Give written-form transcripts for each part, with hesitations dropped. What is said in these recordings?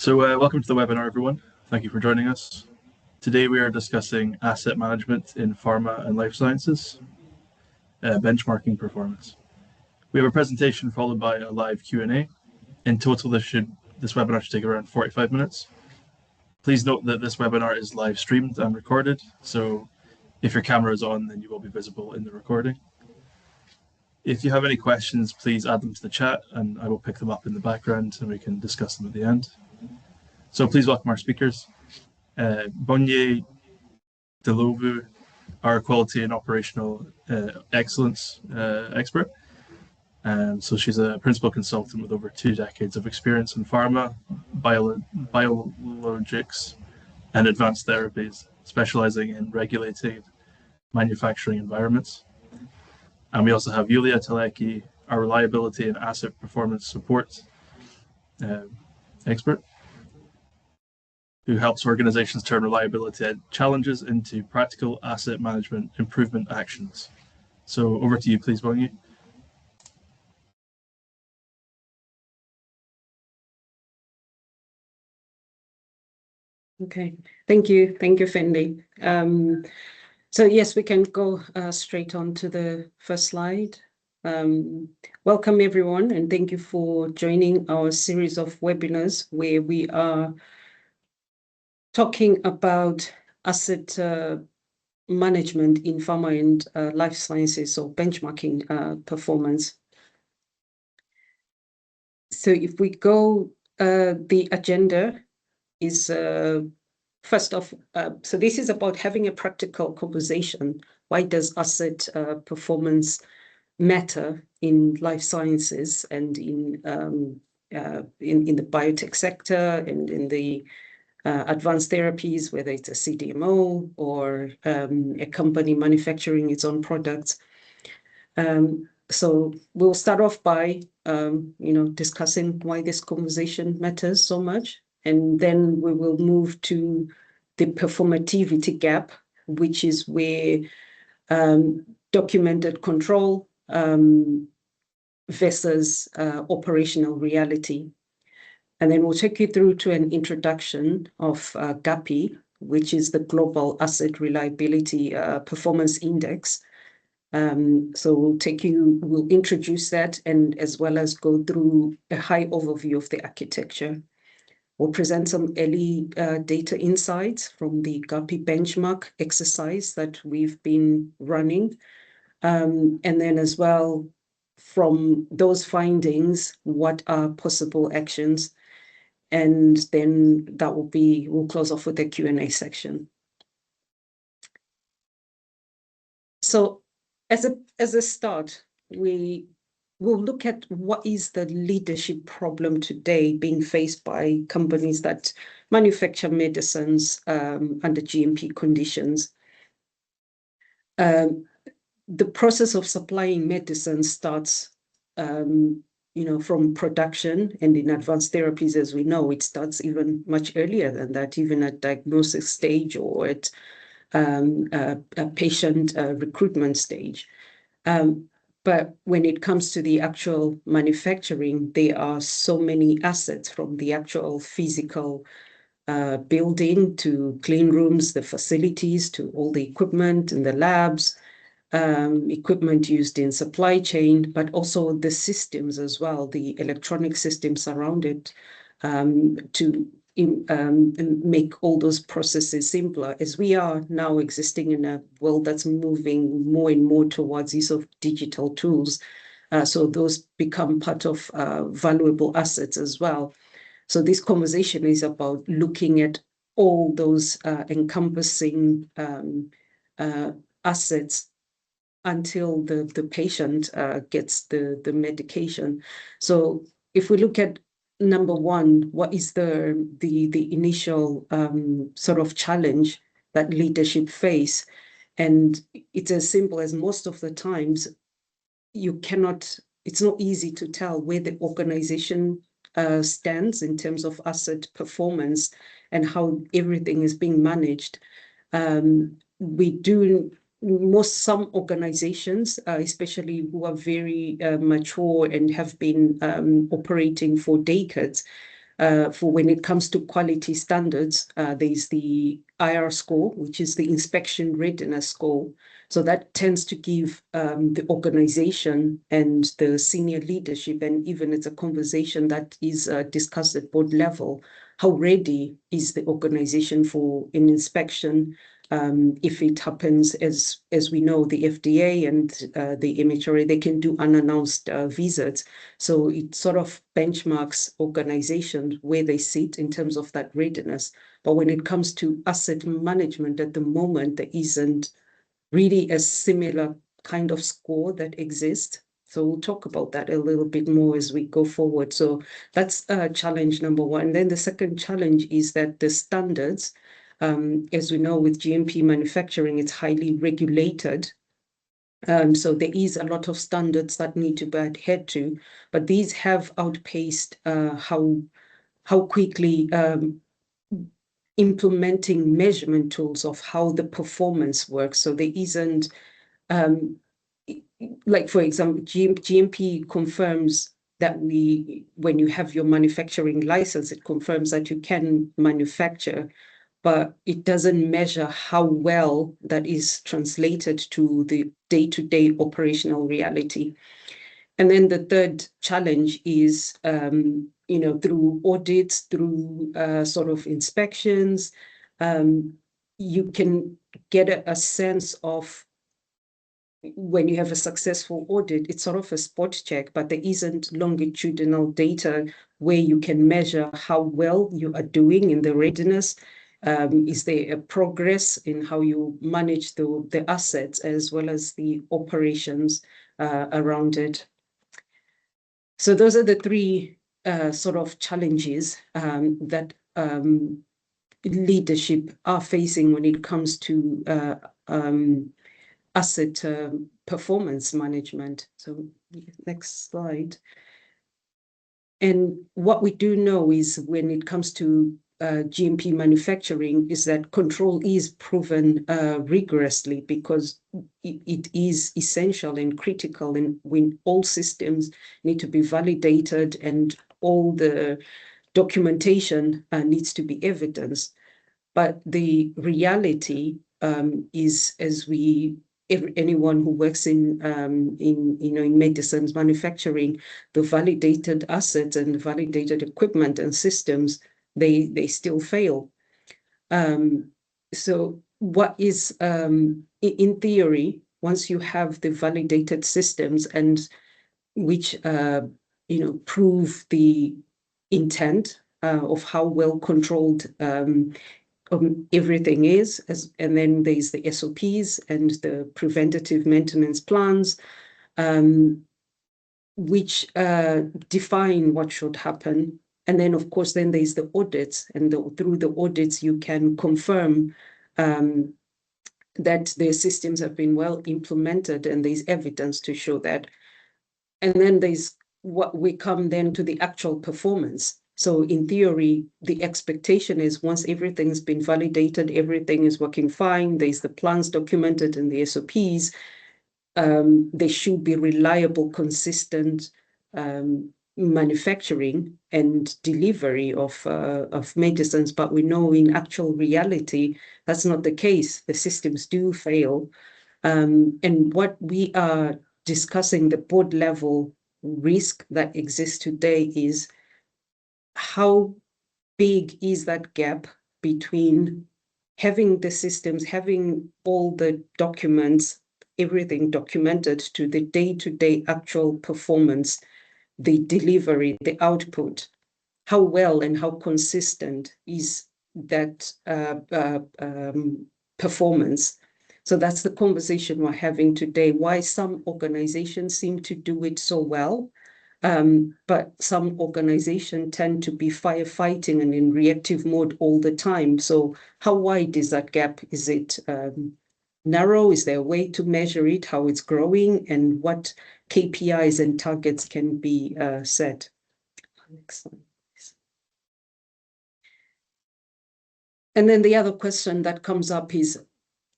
Welcome to the webinar, everyone. Thank you for joining us. Today we are discussing asset management in pharma and life sciences, benchmarking performance. We have a presentation followed by a live Q&A. In total, this webinar should take around 45 minutes. Please note that this webinar is live streamed and recorded, so if your camera is on, then you will be visible in the recording. If you have any questions, please add them to the chat and I will pick them up in the background and we can discuss them at the end. So please welcome our speakers. Bonye Delovu, our quality and operational excellence expert. So she's a principal consultant with over 2 decades of experience in pharma, biologics, and advanced therapies, specializing in regulated manufacturing environments. And we also have Yulia Teleki, our reliability and asset performance support expert, who helps organizations turn reliability challenges into practical asset management improvement actions. So over to you, please, Bonnie. Okay, thank you, Fendi. So yes, we can go straight on to the first slide. Welcome everyone, and thank you for joining our series of webinars where we are talking about asset management in pharma and life sciences, or benchmarking performance. So if we go, the agenda is first off, so this is about having a practical conversation. Why does asset performance matter in life sciences and in the biotech sector and in the advanced therapies, whether it's a CDMO or a company manufacturing its own products? So we'll start off by discussing why this conversation matters so much. And then we will move to the performativity gap, which is where documented control versus operational reality. And then we'll take you through to an introduction of GARPI, which is the Global Asset Reliability Performance Index. So we'll introduce that, and as well as go through a high overview of the architecture. We'll present some early data insights from the GARPI benchmark exercise that we've been running. And then as well, from those findings, what are possible actions? And then we'll close off with the Q&A section. So as a start, we'll look at what is the leadership problem today being faced by companies that manufacture medicines under GMP conditions. The process of supplying medicine starts, from production, and in advanced therapies, as we know, it starts even much earlier than that, even at diagnosis stage or at a patient recruitment stage. But when it comes to the actual manufacturing, there are so many assets, from the actual physical building to clean rooms, the facilities, to all the equipment in the labs, equipment used in supply chain, but also the systems as well, the electronic systems around it, to make all those processes simpler, as we are now existing in a world that's moving more and more towards use of digital tools. So those become part of valuable assets as well. So this conversation is about looking at all those encompassing assets until the patient gets the medication. So if we look at number one, what is the initial sort of challenge that leadership face? And it's as simple as, most of the times it's not easy to tell where the organization stands in terms of asset performance and how everything is being managed. Some organizations, especially who are very mature and have been operating for decades, For when it comes to quality standards, there's the IR score, which is the inspection readiness score. So that tends to give the organization and the senior leadership, and even it's a conversation that is discussed at board level, how ready is the organization for an inspection? If it happens, as we know, the FDA and the MHRA, they can do unannounced visits. So it sort of benchmarks organizations where they sit in terms of that readiness. But when it comes to asset management at the moment, there isn't really a similar kind of score that exists. So we'll talk about that a little bit more as we go forward. So that's challenge number one. And then the second challenge is that the standards, as we know, with GMP manufacturing, it's highly regulated. So there is a lot of standards that need to be adhered to, but these have outpaced how quickly implementing measurement tools of how the performance works. So there isn't, like for example, GMP confirms that when you have your manufacturing license, it confirms that you can manufacture, but it doesn't measure how well that is translated to the day-to-day operational reality. And then the third challenge is, through audits, through sort of inspections, you can get a sense of, when you have a successful audit, it's sort of a spot check, but there isn't longitudinal data where you can measure how well you are doing in the readiness. Is there a progress in how you manage the assets as well as the operations around it? So those are the three sort of challenges that leadership are facing when it comes to asset performance management. So next slide. And what we do know is when it comes to GMP manufacturing is that control is proven rigorously, because it is essential and critical, and when all systems need to be validated and all the documentation needs to be evidenced. But the reality is, as anyone who works in medicines manufacturing, the validated assets and validated equipment and systems, they still fail. So what is, in theory, once you have the validated systems and which prove the intent of how well controlled everything is, and then there's the SOPs and the preventative maintenance plans, which define what should happen. And then, of course, then there's the audits, and through the audits, you can confirm that the systems have been well implemented, and there's evidence to show that. And then there's what we come then to the actual performance. So in theory, the expectation is once everything's been validated, everything is working fine, there's the plans documented in the SOPs, there should be reliable, consistent manufacturing and delivery of medicines. But we know in actual reality, that's not the case. The systems do fail. And what we are discussing, the board level risk that exists today, is how big is that gap between having the systems, having all the documents, everything documented, to the day-to-day actual performance, the delivery, the output. How well and how consistent is that performance? So that's the conversation we're having today. Why some organizations seem to do it so well, but some organizations tend to be firefighting and in reactive mode all the time. So how wide is that gap? Is it narrow? Is there a way to measure it, how it's growing, and what KPIs and targets can be set? Next slide, please. And then the other question that comes up is,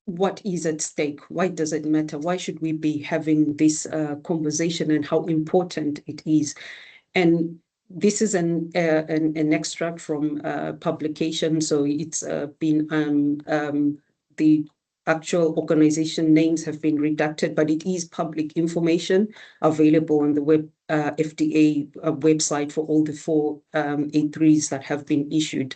what is at stake? Why does it matter? Why should we be having this conversation, and how important it is? And this is an extract from publication, so it's been the actual organization names have been redacted, but it is public information available on the FDA website for all the 4 A3s that have been issued.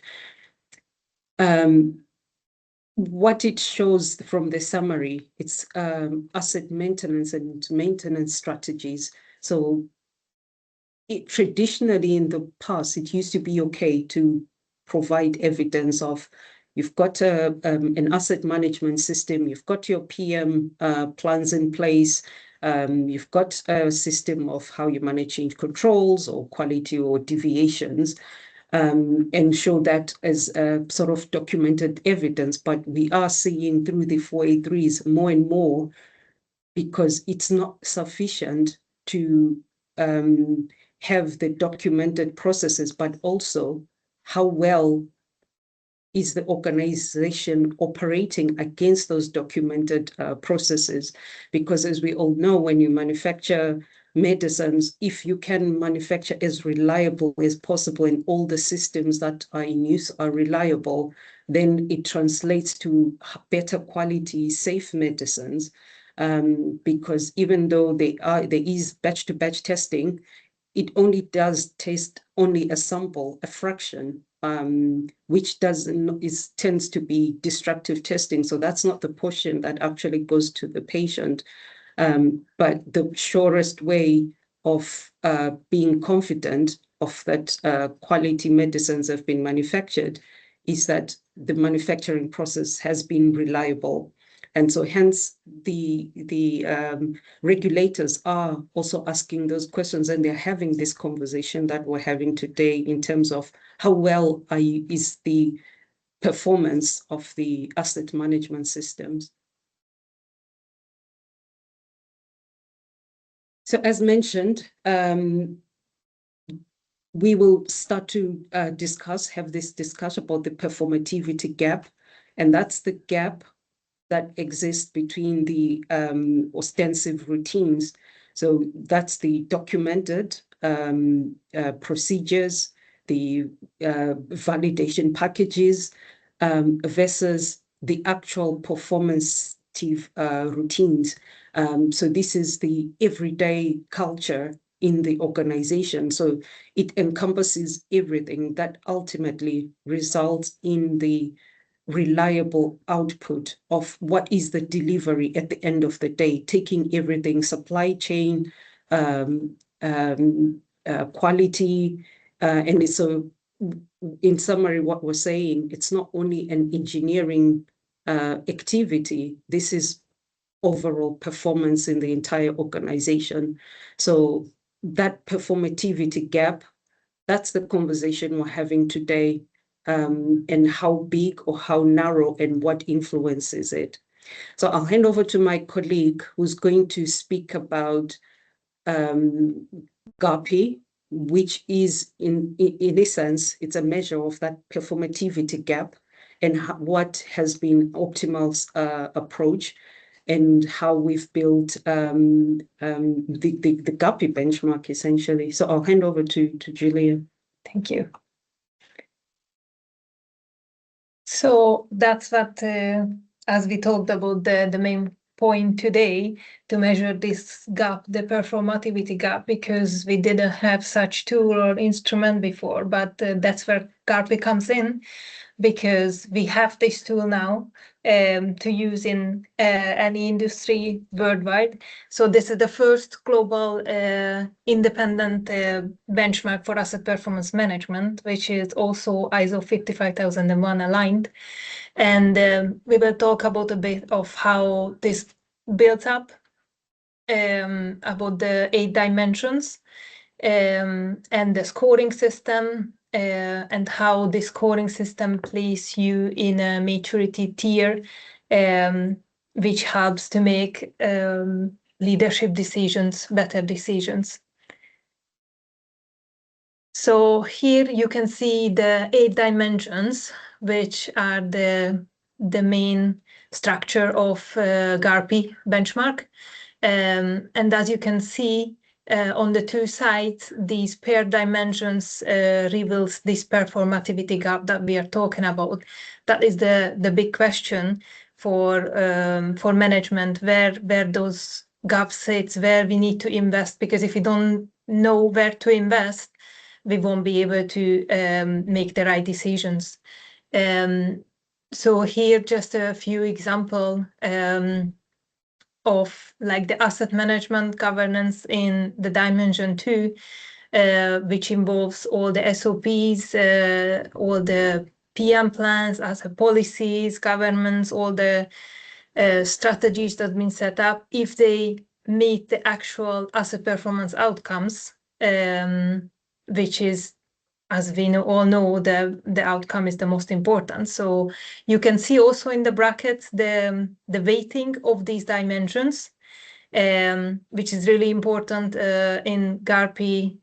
What it shows from the summary, it's asset maintenance and maintenance strategies. So traditionally in the past, it used to be okay to provide evidence of you've got an asset management system, you've got your PM plans in place, you've got a system of how you manage change controls or quality or deviations, and show that as sort of documented evidence. But we are seeing through the 4A3s more and more, because it's not sufficient to have the documented processes, but also how well is the organization operating against those documented processes. Because as we all know, when you manufacture medicines, if you can manufacture as reliable as possible and all the systems that are in use are reliable, then it translates to better quality, safe medicines. Because even though there is batch-to-batch testing, it only does test only a sample, a fraction, which tends to be destructive testing. So that's not the portion that actually goes to the patient. But the surest way of being confident of that quality medicines have been manufactured is that the manufacturing process has been reliable. And so hence the regulators are also asking those questions, and they're having this conversation that we're having today in terms of how well is the performance of the asset management systems. So as mentioned, we will start to have this discussion about the performativity gap, and that's the gap that exists between the ostensive routines. So that's the documented procedures, the validation packages, versus the actual performative routines. So this is the everyday culture in the organization. So it encompasses everything that ultimately results in the reliable output of what is the delivery at the end of the day, taking everything, supply chain, quality, and so in summary, what we're saying, it's not only an engineering activity, this is overall performance in the entire organization. So that performativity gap, that's the conversation we're having today. And how big or how narrow and what influences it. So I'll hand over to my colleague who's going to speak about GARPI, which is in essence, it's a measure of that performativity gap and what has been optimal approach and how we've built the GARPI benchmark essentially. So I'll hand over to Julia. Thank you. So that's what, as we talked about, the main point today to measure this gap, the performativity gap, because we didn't have such tool or instrument before, but that's where GARPI comes in, because we have this tool now to use in any industry worldwide. So this is the first global independent benchmark for asset performance management, which is also ISO 55001 aligned. And we will talk about a bit of how this builds up, about the 8 dimensions, and the scoring system, and how the scoring system places you in a maturity tier, which helps to make leadership decisions, better decisions. So here you can see the 8 dimensions, which are the main structure of GARPI benchmark. And as you can see, on the two sides, these paired dimensions reveals this performativity gap that we are talking about. That is the big question for management, where those gaps sits, where we need to invest, because if we don't know where to invest, we won't be able to make the right decisions. So here just a few examples of like the asset management governance in the dimension 2, which involves all the SOPs, all the PM plans, asset policies, governments, all the strategies that have been set up. If they meet the actual asset performance outcomes, which is, as we all know, the outcome is the most important. So you can see also in the brackets the weighting of these dimensions, which is really important in GARPI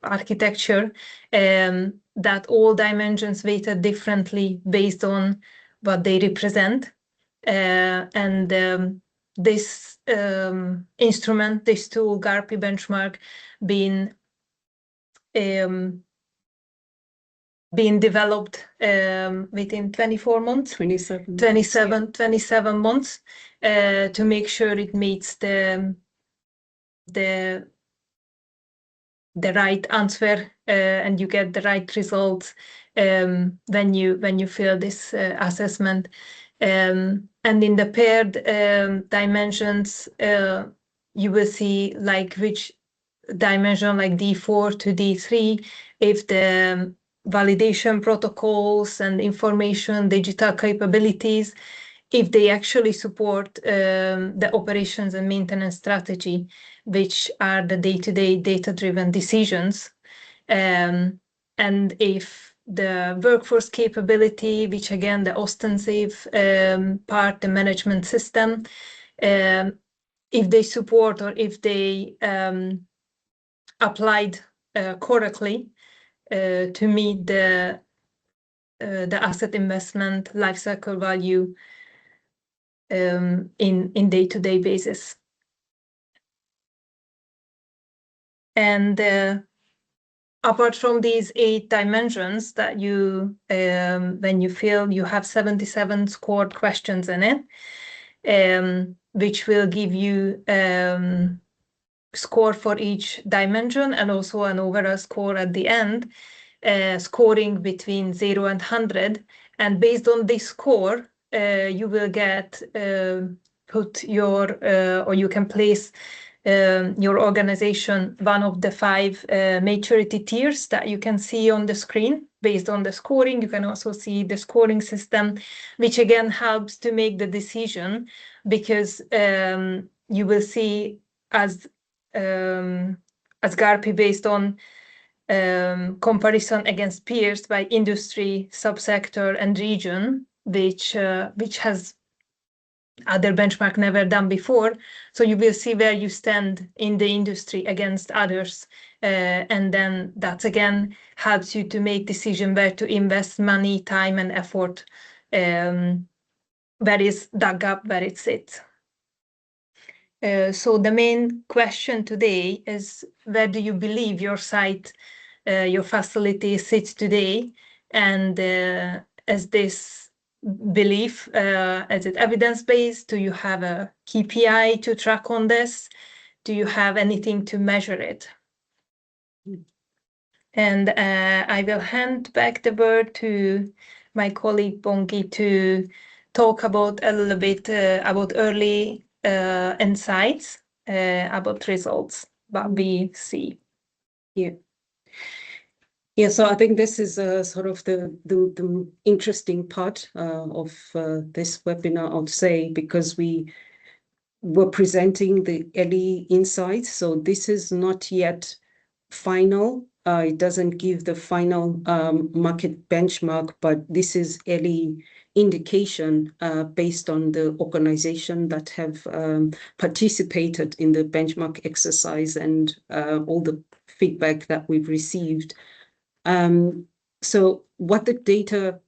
architecture, that all dimensions weighted differently based on what they represent. And this instrument, this tool, GARPI benchmark, being developed within 24 months, 27 months, to make sure it meets the right answer and you get the right results when you fill this assessment. And in the paired dimensions, you will see like which dimension, like D4 to D3, if the validation protocols and information digital capabilities, if they actually support the operations and maintenance strategy, which are the day-to-day data-driven decisions, and if the workforce capability, which again the ostensive part, the management system, if they support or if they applied correctly to meet the asset investment lifecycle value in day-to-day basis. And apart from these 8 dimensions that you, when you fill, you have 77 scored questions in it, which will give you score for each dimension and also an overall score at the end, scoring between 0 and 100. And based on this score, you will get put your, or you can place your organization one of the 5 maturity tiers that you can see on the screen. Based on the scoring, you can also see the scoring system, which again helps to make the decision, because you will see as GARPI based on comparison against peers by industry, subsector, and region, which has other benchmark never done before. So you will see where you stand in the industry against others. And then that again helps you to make decision where to invest money, time, and effort. Where is that gap, where it sits. So the main question today is, where do you believe your site, your facility sits today? And is this belief, is it evidence-based? Do you have a KPI to track on this? Do you have anything to measure it? And I will hand back the word to my colleague Bongi to talk about a little bit about early insights about results that we see. Yeah, so I think this is sort of the interesting part of this webinar, I would say, because we were presenting the early insights. So this is not yet final. It doesn't give the final market benchmark, but this is early indication based on the organization that have participated in the benchmark exercise and all the feedback that we've received. So what the data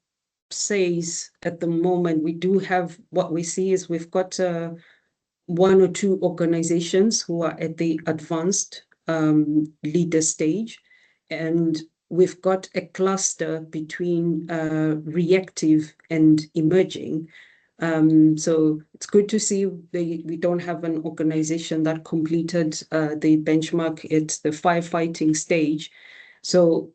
says at the moment, we do have, what we see is we've got one or two organizations who are at the advanced leader stage, and we've got a cluster between reactive and emerging. So it's good to see we don't have an organization that completed the benchmark at the firefighting stage. So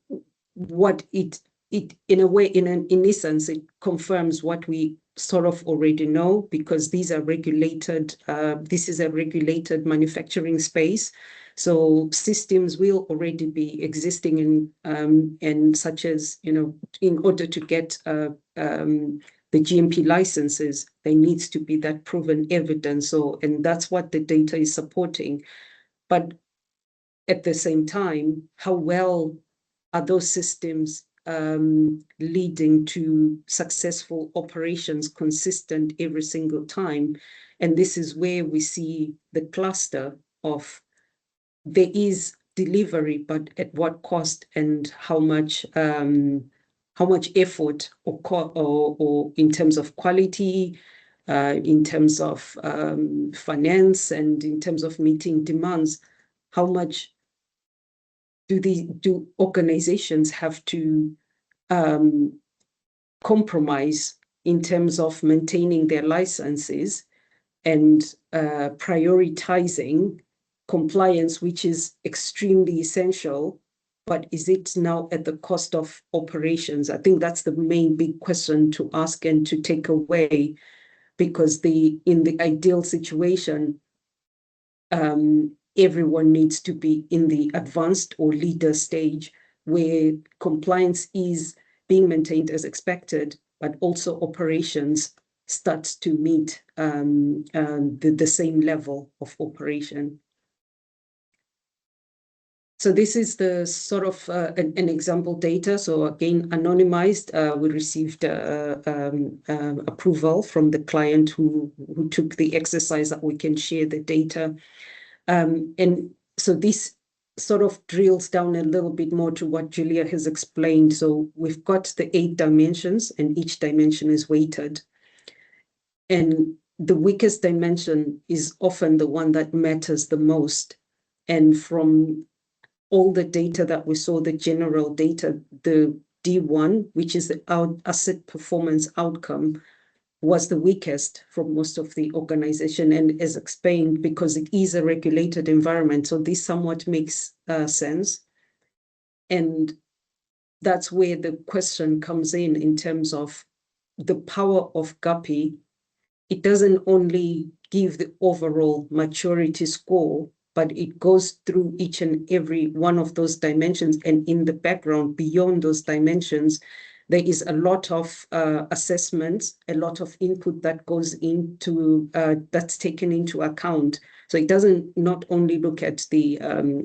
what it in a way, in essence, it confirms what we sort of already know, because these are regulated, this is a regulated manufacturing space. So systems will already be existing in, and such as, in order to get the GMP licenses, there needs to be that proven evidence. So, and that's what the data is supporting. But at the same time, how well are those systems leading to successful operations, consistent every single time? And this is where we see the cluster of there is delivery, but at what cost, and how much effort or in terms of quality, in terms of finance, and in terms of meeting demands, how much do organizations have to compromise in terms of maintaining their licenses and prioritizing compliance, which is extremely essential, but is it now at the cost of operations? I think that's the main big question to ask and to take away, because in the ideal situation, everyone needs to be in the advanced or leader stage, where compliance is being maintained as expected, but also operations starts to meet the same level of operation. So this is the sort of an example data. So again, anonymized, we received approval from the client who took the exercise that we can share the data. And so this sort of drills down a little bit more to what Julia has explained. So we've got the 8 dimensions, and each dimension is weighted. And the weakest dimension is often the one that matters the most. And from all the data that we saw, the general data, the D1, which is the asset performance outcome, was the weakest from most of the organization, and as explained, because it is a regulated environment. So this somewhat makes sense. And that's where the question comes in terms of the power of GARPI. It doesn't only give the overall maturity score, but it goes through each and every one of those dimensions. And in the background, beyond those dimensions, there is a lot of assessments, a lot of input that goes into, that's taken into account. So it doesn't not only look at the,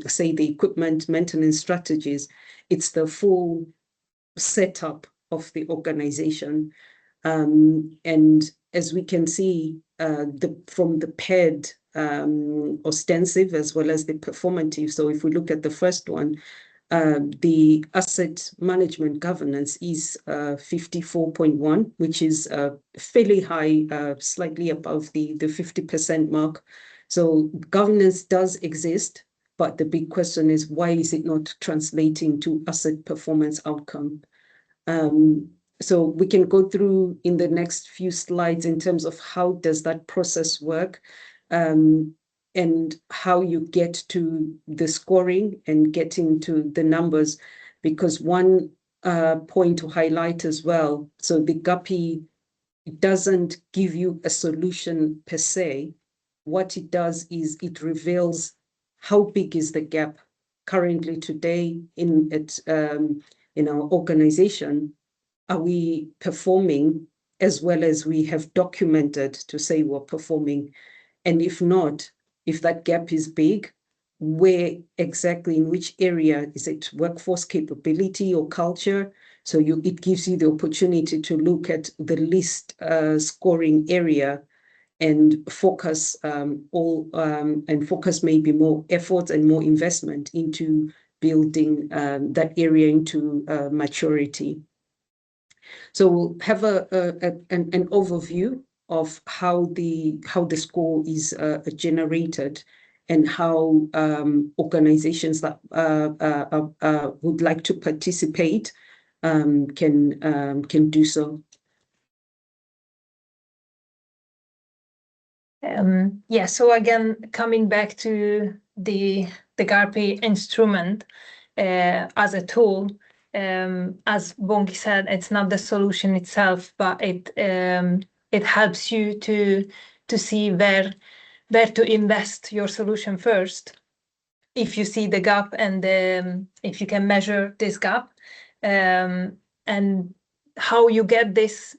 say, the equipment maintenance strategies, it's the full setup of the organization. And as we can see, from the paired ostensive as well as the performative. So if we look at the first one, the asset management governance is 54.1, which is fairly high, slightly above the 50% mark. So governance does exist, but the big question is, why is it not translating to asset performance outcome? So we can go through in the next few slides in terms of how does that process work, and how you get to the scoring and getting to the numbers. Because one point to highlight as well, so the GARPI doesn't give you a solution per se. What it does is it reveals how big is the gap currently today in our organization. Are we performing as well as we have documented to say we're performing? And if not, if that gap is big, where exactly, in which area? Is it workforce capability or culture? So it gives you the opportunity to look at the least scoring area and focus focus maybe more effort and more investment into building that area into maturity. So we'll have an overview of how the score is generated, and how organizations that would like to participate can do so. Yeah, so again, coming back to the GARPI instrument as a tool, as Bongi said, it's not the solution itself, but it helps you to see where to invest your solution first. If you see the gap, and if you can measure this gap, and how you get this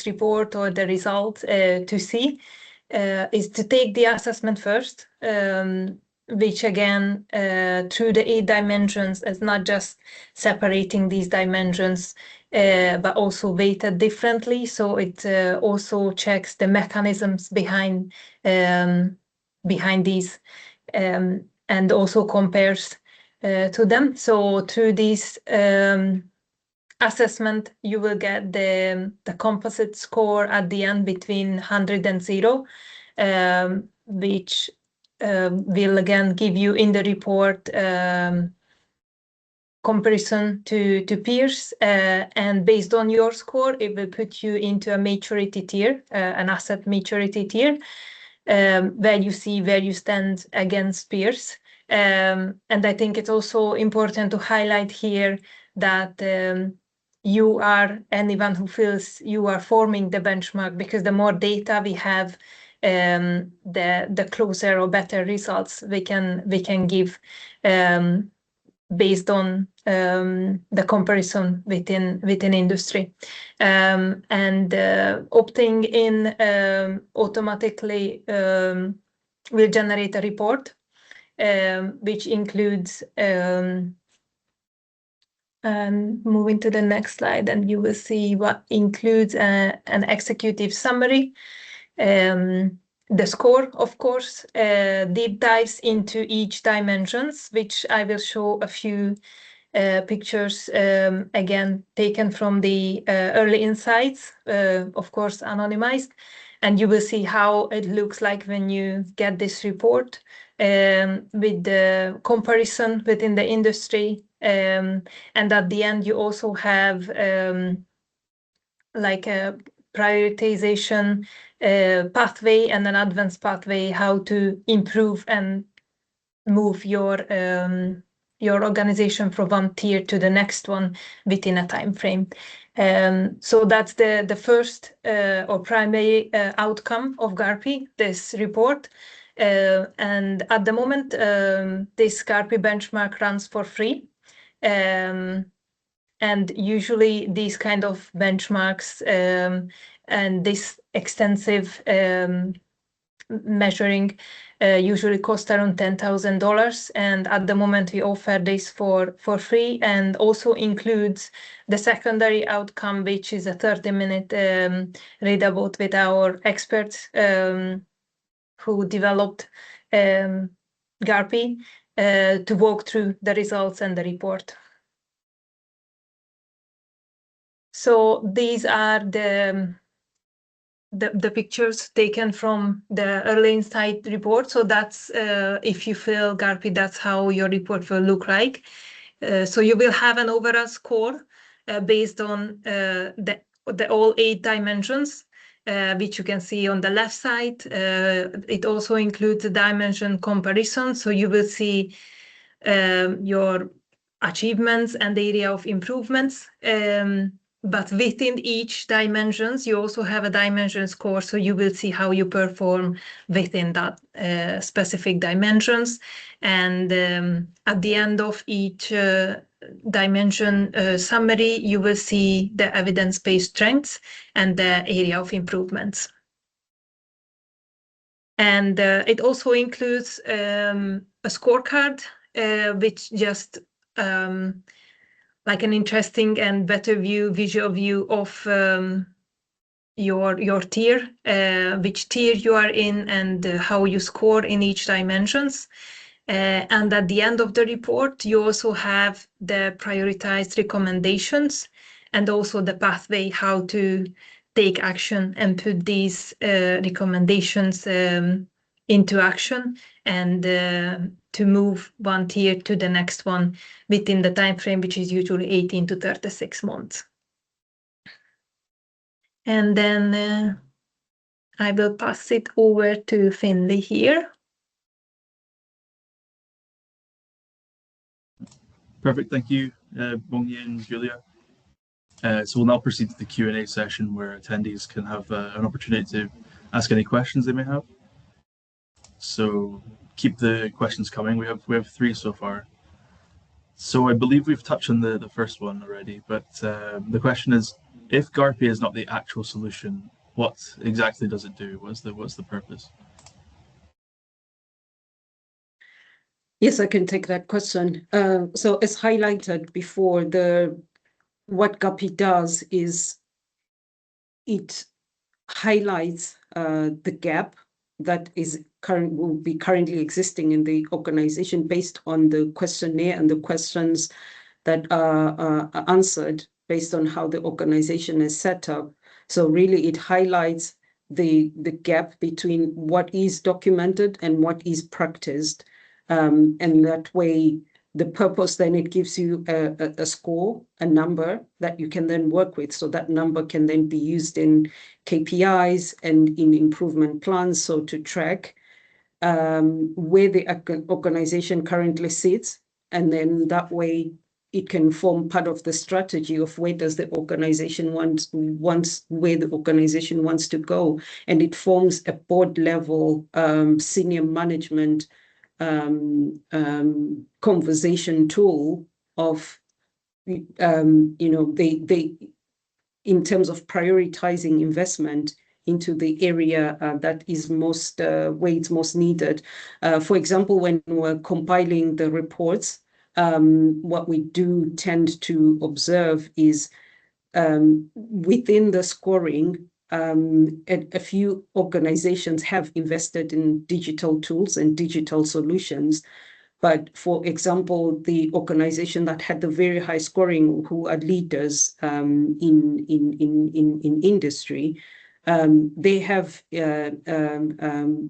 report or the result to see is to take the assessment first, which again, through the 8 dimensions, is not just separating these dimensions, but also weighted differently. So it also checks the mechanisms behind these, and also compares to them. So through this assessment, you will get the composite score at the end between 100 and 0, which will again give you in the report comparison to peers, and based on your score, it will put you into a maturity tier, an asset maturity tier, where you see where you stand against peers. And I think it's also important to highlight here that you are anyone who feels you are forming the benchmark, because the more data we have, the closer or better results we can give based on the comparison within industry. And opting in automatically will generate a report which includes, and moving to the next slide, and you will see what includes an executive summary, the score, of course, deep dives into each dimensions, which I will show a few pictures, again, taken from the early insights, of course, anonymized. And you will see how it looks like when you get this report, with the comparison within the industry. And at the end, you also have like a prioritization pathway and an advanced pathway, how to improve and move your organization from one tier to the next one within a time frame. So that's the first or primary outcome of GARPI, this report. And at the moment, this GARPI benchmark runs for free. And usually these kind of benchmarks and this extensive measuring usually cost around $10,000, and at the moment we offer this for free, and also includes the secondary outcome, which is a 30-minute readout with our experts who developed GARPI to walk through the results and the report. So these are the pictures taken from the early insight report. So that's if you fill GARPI, that's how your report will look like. So you will have an overall score based on the all 8 dimensions, which you can see on the left side. It also includes a dimension comparison. So you will see your achievements and the area of improvements. But within each dimensions, you also have a dimension score, so you will see how you perform within that specific dimensions. And at the end of each dimension summary, you will see the evidence-based strengths and the area of improvements. And it also includes a scorecard, which just like an interesting and better visual view of your tier, which tier you are in, and how you score in each dimensions. And at the end of the report, you also have the prioritized recommendations and also the pathway how to take action and put these recommendations into action, and to move one tier to the next one within the time frame, which is usually 18 to 36 months. And then I will pass it over to Finley here. Perfect, thank you, Bongi and Julia. So we'll now proceed to the Q&A session where attendees can have an opportunity to ask any questions they may have. So keep the questions coming. We have 3 so far. So I believe we've touched on the first one already, but the question is, if GARPI is not the actual solution, what exactly does it do? What's the purpose? Yes, I can take that question. So as highlighted before, what GARPI does is it highlights the gap that will be currently existing in the organization based on the questionnaire and the questions that are answered based on how the organization is set up. So really it highlights the gap between what is documented and what is practiced. And that way, the purpose, then it gives you a score, a number that you can then work with. So that number can then be used in KPIs and in improvement plans. So to track where the organization currently sits. And then that way it can form part of the strategy of where does the organization where the organization wants to go. And it forms a board level senior management conversation tool of, they in terms of prioritizing investment into the area that is where it's most needed. For example, when we're compiling the reports, what we do tend to observe is within the scoring, a few organizations have invested in digital tools and digital solutions. But for example, the organization that had the very high scoring, who are leaders in industry, they have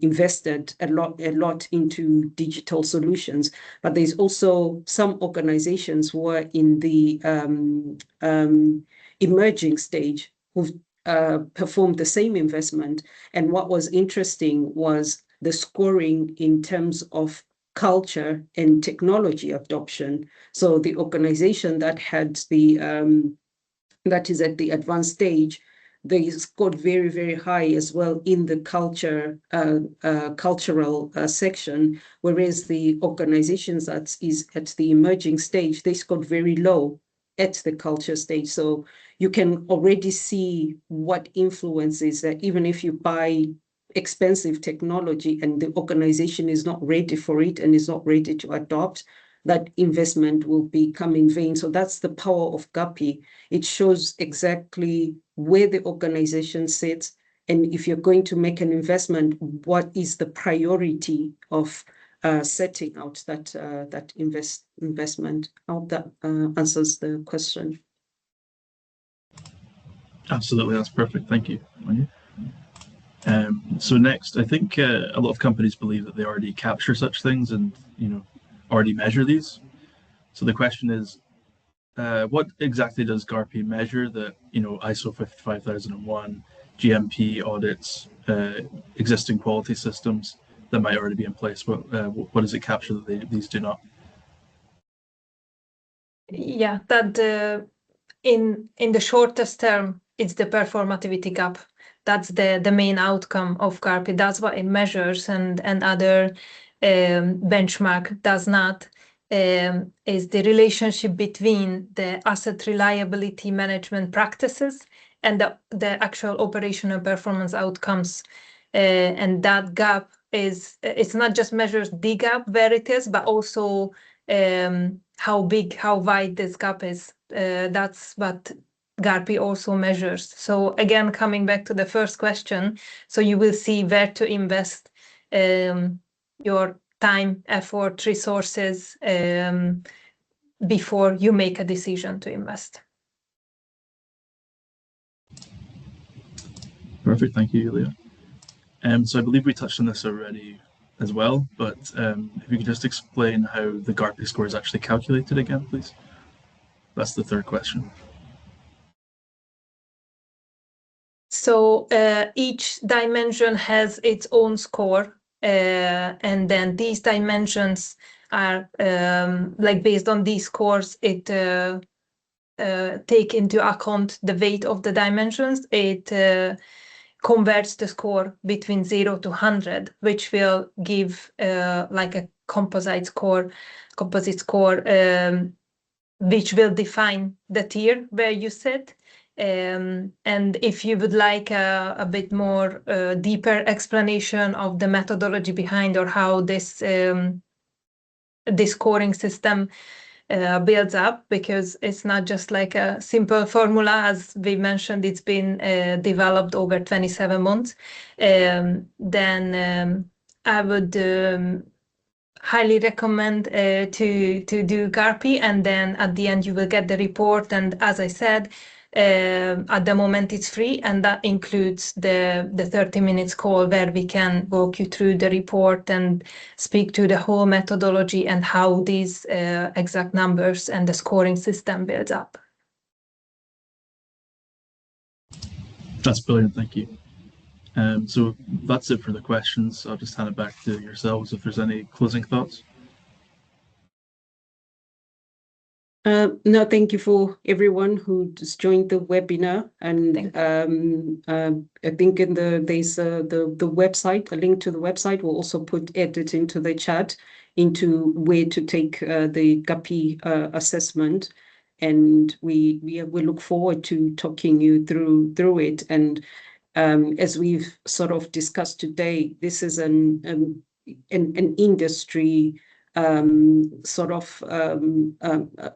invested a lot into digital solutions. But there's also some organizations who are in the emerging stage who've performed the same investment. And what was interesting was the scoring in terms of culture and technology adoption. So the organization that had that is at the advanced stage, they scored very, very high as well in the cultural section, whereas the organizations that is at the emerging stage, they scored very low at the culture stage. So you can already see what influences that. Even if you buy expensive technology and the organization is not ready for it and is not ready to adopt, that investment will become in vain. So that's the power of GARPI. It shows exactly where the organization sits, and if you're going to make an investment, what is the priority of setting out that investment. I hope that answers the question. Absolutely, that's perfect. Thank you. So next, I think a lot of companies believe that they already capture such things and already measure these. So the question is, what exactly does GARPI measure that ISO 55001, GMP audits, existing quality systems that might already be in place? What does it capture that these do not? Yeah, that in the shortest term, it's the performativity gap. That's the main outcome of GARPI. That's what it measures, and other benchmark does not. Is the relationship between the asset reliability management practices and the actual operational performance outcomes. And that gap it's not just measures the gap where it is, but also how big, how wide this gap is. That's what GARPI also measures. So again, coming back to the first question, so you will see where to invest your time, effort, resources before you make a decision to invest. Perfect, thank you, Julia. So I believe we touched on this already as well, but if you could just explain how the GARPI score is actually calculated again, please. That's the third question. So each dimension has its own score, and then these dimensions are like based on these scores, it take into account the weight of the dimensions. It converts the score between 0 to 100, which will give like a composite score, which will define the tier where you sit. And if you would like a bit more deeper explanation of the methodology behind or how this scoring system builds up, because it's not just like a simple formula, as we mentioned, it's been developed over 27 months, then I would highly recommend to do GARPI, and then at the end you will get the report. And as I said, at the moment it's free, and that includes the 30 minutes call where we can walk you through the report and speak to the whole methodology and how these exact numbers and the scoring system builds up. That's brilliant, thank you. So that's it for the questions. I'll just hand it back to yourselves if there's any closing thoughts. No, thank you for everyone who just joined the webinar. And I think there's the website, a link to the website. We'll also put it into the chat into where to take the GARPI assessment. And we look forward to talking you through it. And as we've sort of discussed today, this is an industry sort of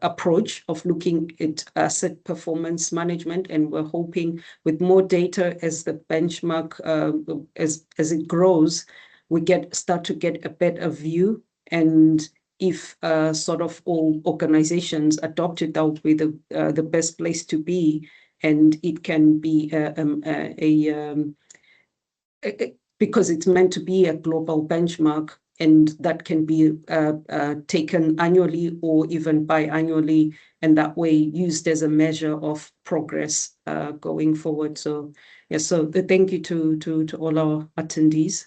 approach of looking at asset performance management, and we're hoping with more data as the benchmark as it grows, we start to get a better view. And if sort of all organizations adopt it, that would be the best place to be. And it can be because it's meant to be a global benchmark, and that can be taken annually or even biannually, and that way used as a measure of progress going forward. So yeah, so thank you to all our attendees.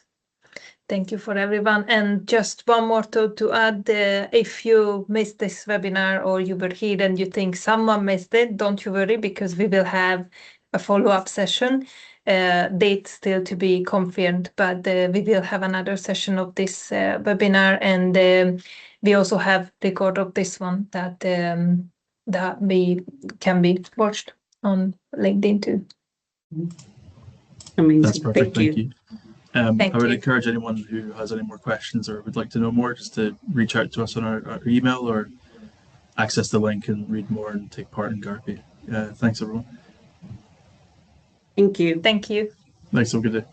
Thank you for everyone. And just one more thought to add, if you missed this webinar or you were here and you think someone missed it, don't you worry, because we will have a follow-up session. Date still to be confirmed, but we will have another session of this webinar, and we also have record of this one that we can be watched on LinkedIn too. Amazing. That's perfect. Thank you. I would encourage anyone who has any more questions or would like to know more just to reach out to us on our email or access the link and read more and take part in GARPI. Thanks, everyone. Thank you. Thank you. Thanks. Have a good day.